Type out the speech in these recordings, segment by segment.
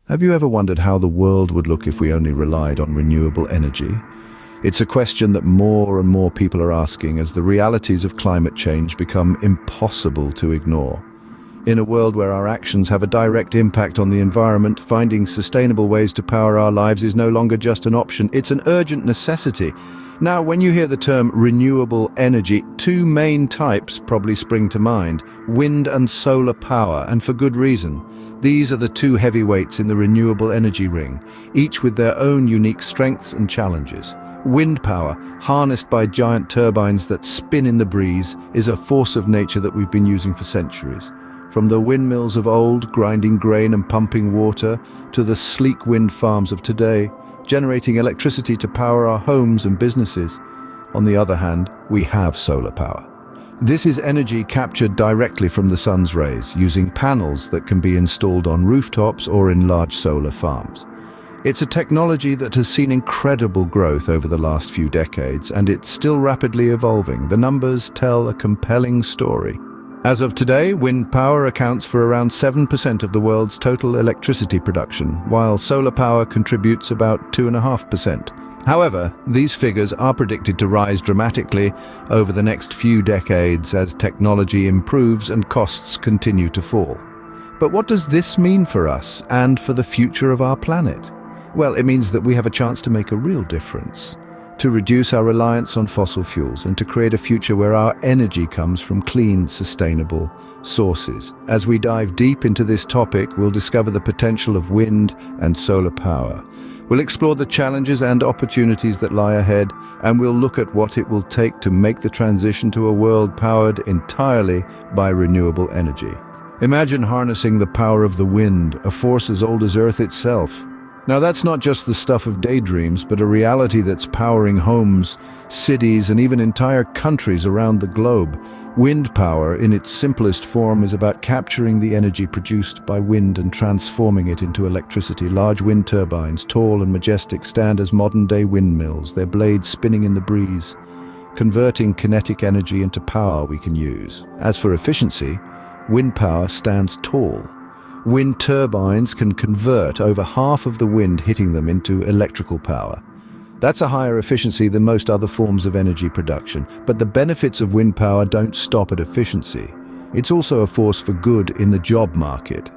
Have you ever wondered how the world would look if we only relied on renewable energy? It's a question that more and more people are asking as the realities of climate change become impossible to ignore. In a world where our actions have a direct impact on the environment, finding sustainable ways to power our lives is no longer just an option, it's an urgent necessity. Now, when you hear the term renewable energy, two main types probably spring to mind: wind and solar power, and for good reason. These are the two heavyweights in the renewable energy ring, each with their own unique strengths and challenges. Wind power, harnessed by giant turbines that spin in the breeze, is a force of nature that we've been using for centuries. From the windmills of old, grinding grain and pumping water, to the sleek wind farms of today, generating electricity to power our homes and businesses. On the other hand, we have solar power. This is energy captured directly from the sun's rays, using panels that can be installed on rooftops or in large solar farms. It's a technology that has seen incredible growth over the last few decades, and it's still rapidly evolving. The numbers tell a compelling story. As of today, wind power accounts for around 7% of the world's total electricity production, while solar power contributes about 2.5%. However, these figures are predicted to rise dramatically over the next few decades as technology improves and costs continue to fall. But what does this mean for us and for the future of our planet? Well, it means that we have a chance to make a real difference, to reduce our reliance on fossil fuels and to create a future where our energy comes from clean, sustainable sources. As we dive deep into this topic, we'll discover the potential of wind and solar power. We'll explore the challenges and opportunities that lie ahead, and we'll look at what it will take to make the transition to a world powered entirely by renewable energy. Imagine harnessing the power of the wind, a force as old as Earth itself. Now, that's not just the stuff of daydreams, but a reality that's powering homes, cities, and even entire countries around the globe. Wind power, in its simplest form, is about capturing the energy produced by wind and transforming it into electricity. Large wind turbines, tall and majestic, stand as modern-day windmills, their blades spinning in the breeze, converting kinetic energy into power we can use. As for efficiency, wind power stands tall. Wind turbines can convert over half of the wind hitting them into electrical power. That's a higher efficiency than most other forms of energy production, but the benefits of wind power don't stop at efficiency. It's also a force for good in the job market.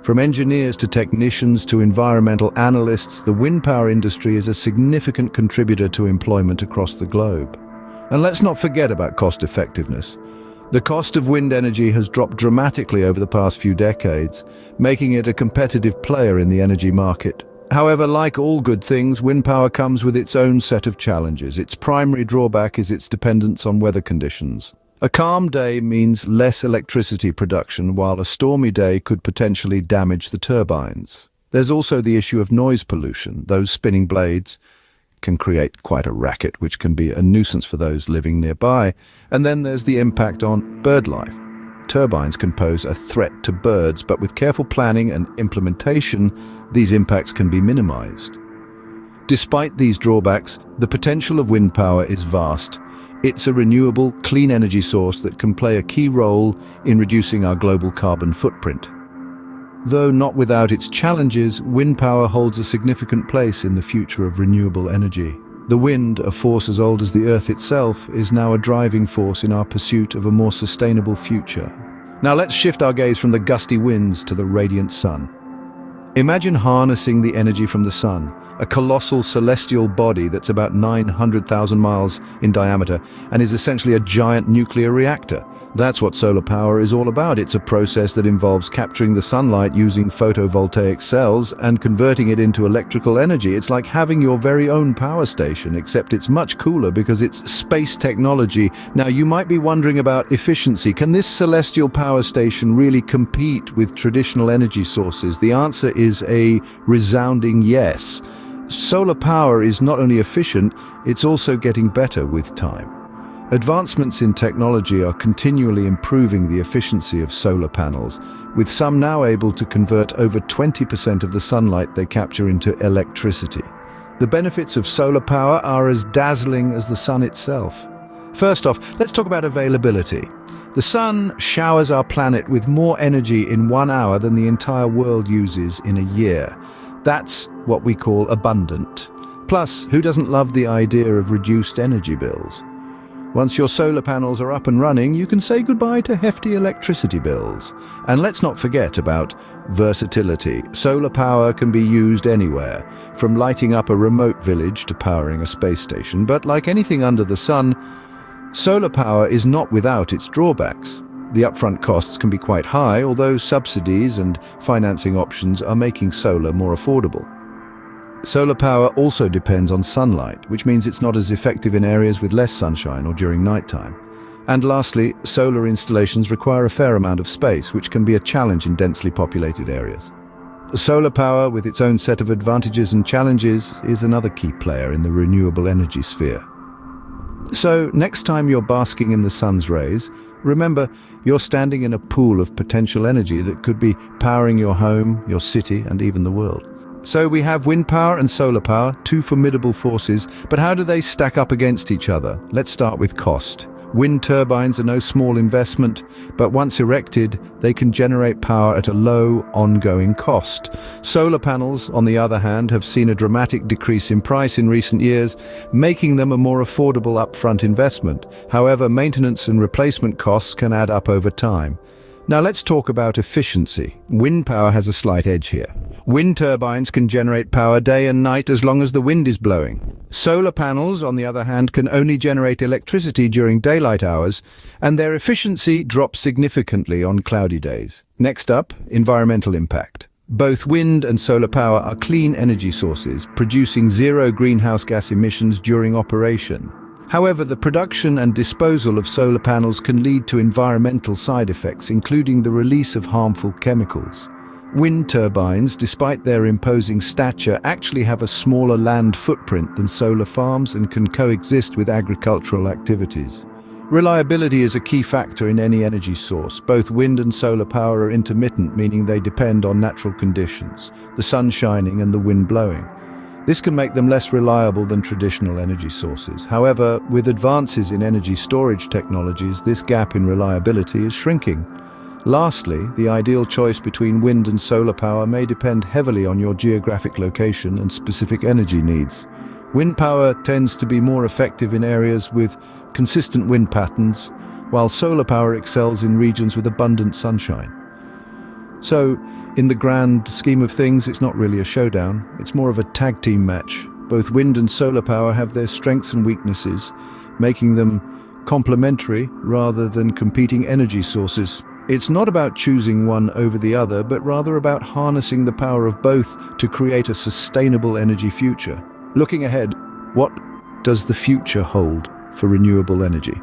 From engineers to technicians to environmental analysts, the wind power industry is a significant contributor to employment across the globe. And let's not forget about cost effectiveness. The cost of wind energy has dropped dramatically over the past few decades, making it a competitive player in the energy market. However, like all good things, wind power comes with its own set of challenges. Its primary drawback is its dependence on weather conditions. A calm day means less electricity production, while a stormy day could potentially damage the turbines. There's also the issue of noise pollution. Those spinning blades can create quite a racket, which can be a nuisance for those living nearby. And then there's the impact on bird life. Turbines can pose a threat to birds, but with careful planning and implementation, these impacts can be minimized. Despite these drawbacks, the potential of wind power is vast. It's a renewable, clean energy source that can play a key role in reducing our global carbon footprint. Though not without its challenges, wind power holds a significant place in the future of renewable energy. The wind, a force as old as the Earth itself, is now a driving force in our pursuit of a more sustainable future. Now let's shift our gaze from the gusty winds to the radiant sun. Imagine harnessing the energy from the sun, a colossal celestial body that's about 900,000 miles in diameter and is essentially a giant nuclear reactor. That's what solar power is all about. It's a process that involves capturing the sunlight using photovoltaic cells and converting it into electrical energy. It's like having your very own power station, except it's much cooler because it's space technology. Now, you might be wondering about efficiency. Can this celestial power station really compete with traditional energy sources? The answer is a resounding yes. Solar power is not only efficient, it's also getting better with time. Advancements in technology are continually improving the efficiency of solar panels, with some now able to convert over 20% of the sunlight they capture into electricity. The benefits of solar power are as dazzling as the sun itself. First off, let's talk about availability. The sun showers our planet with more energy in 1 hour than the entire world uses in a year. That's what we call abundant. Plus, who doesn't love the idea of reduced energy bills? Once your solar panels are up and running, you can say goodbye to hefty electricity bills. And let's not forget about versatility. Solar power can be used anywhere, from lighting up a remote village to powering a space station. But like anything under the sun, solar power is not without its drawbacks. The upfront costs can be quite high, although subsidies and financing options are making solar more affordable. Solar power also depends on sunlight, which means it's not as effective in areas with less sunshine or during nighttime. And lastly, solar installations require a fair amount of space, which can be a challenge in densely populated areas. Solar power, with its own set of advantages and challenges, is another key player in the renewable energy sphere. So, next time you're basking in the sun's rays, remember you're standing in a pool of potential energy that could be powering your home, your city, and even the world. So we have wind power and solar power, two formidable forces, but how do they stack up against each other? Let's start with cost. Wind turbines are no small investment, but once erected, they can generate power at a low, ongoing cost. Solar panels, on the other hand, have seen a dramatic decrease in price in recent years, making them a more affordable upfront investment. However, maintenance and replacement costs can add up over time. Now let's talk about efficiency. Wind power has a slight edge here. Wind turbines can generate power day and night as long as the wind is blowing. Solar panels, on the other hand, can only generate electricity during daylight hours, and their efficiency drops significantly on cloudy days. Next up, environmental impact. Both wind and solar power are clean energy sources, producing zero greenhouse gas emissions during operation. However, the production and disposal of solar panels can lead to environmental side effects, including the release of harmful chemicals. Wind turbines, despite their imposing stature, actually have a smaller land footprint than solar farms and can coexist with agricultural activities. Reliability is a key factor in any energy source. Both wind and solar power are intermittent, meaning they depend on natural conditions, the sun shining and the wind blowing. This can make them less reliable than traditional energy sources. However, with advances in energy storage technologies, this gap in reliability is shrinking. Lastly, the ideal choice between wind and solar power may depend heavily on your geographic location and specific energy needs. Wind power tends to be more effective in areas with consistent wind patterns, while solar power excels in regions with abundant sunshine. So, in the grand scheme of things, it's not really a showdown, it's more of a tag team match. Both wind and solar power have their strengths and weaknesses, making them complementary rather than competing energy sources. It's not about choosing one over the other, but rather about harnessing the power of both to create a sustainable energy future. Looking ahead, what does the future hold for renewable energy?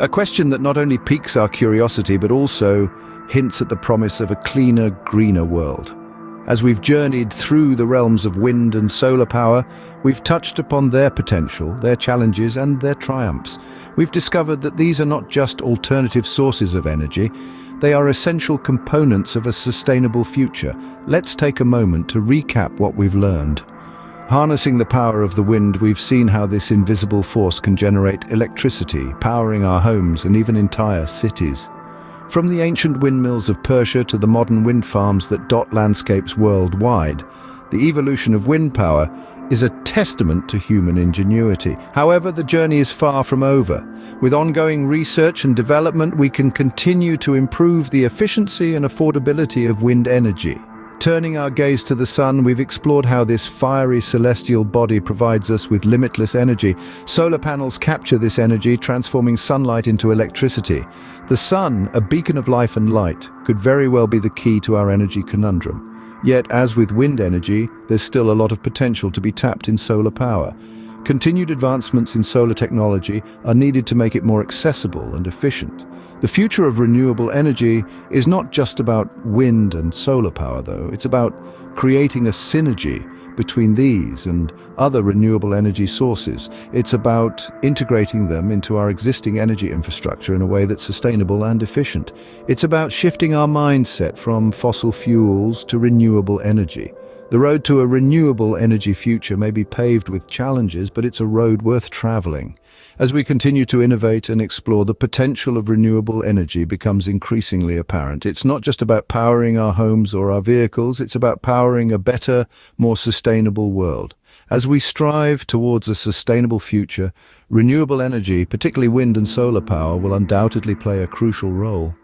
A question that not only piques our curiosity, but also hints at the promise of a cleaner, greener world. As we've journeyed through the realms of wind and solar power, we've touched upon their potential, their challenges, and their triumphs. We've discovered that these are not just alternative sources of energy, they are essential components of a sustainable future. Let's take a moment to recap what we've learned. Harnessing the power of the wind, we've seen how this invisible force can generate electricity, powering our homes and even entire cities. From the ancient windmills of Persia to the modern wind farms that dot landscapes worldwide, the evolution of wind power is a testament to human ingenuity. However, the journey is far from over. With ongoing research and development, we can continue to improve the efficiency and affordability of wind energy. Turning our gaze to the sun, we've explored how this fiery celestial body provides us with limitless energy. Solar panels capture this energy, transforming sunlight into electricity. The sun, a beacon of life and light, could very well be the key to our energy conundrum. Yet, as with wind energy, there's still a lot of potential to be tapped in solar power. Continued advancements in solar technology are needed to make it more accessible and efficient. The future of renewable energy is not just about wind and solar power, though. It's about creating a synergy between these and other renewable energy sources. It's about integrating them into our existing energy infrastructure in a way that's sustainable and efficient. It's about shifting our mindset from fossil fuels to renewable energy. The road to a renewable energy future may be paved with challenges, but it's a road worth traveling. As we continue to innovate and explore, the potential of renewable energy becomes increasingly apparent. It's not just about powering our homes or our vehicles, it's about powering a better, more sustainable world. As we strive towards a sustainable future, renewable energy, particularly wind and solar power, will undoubtedly play a crucial role.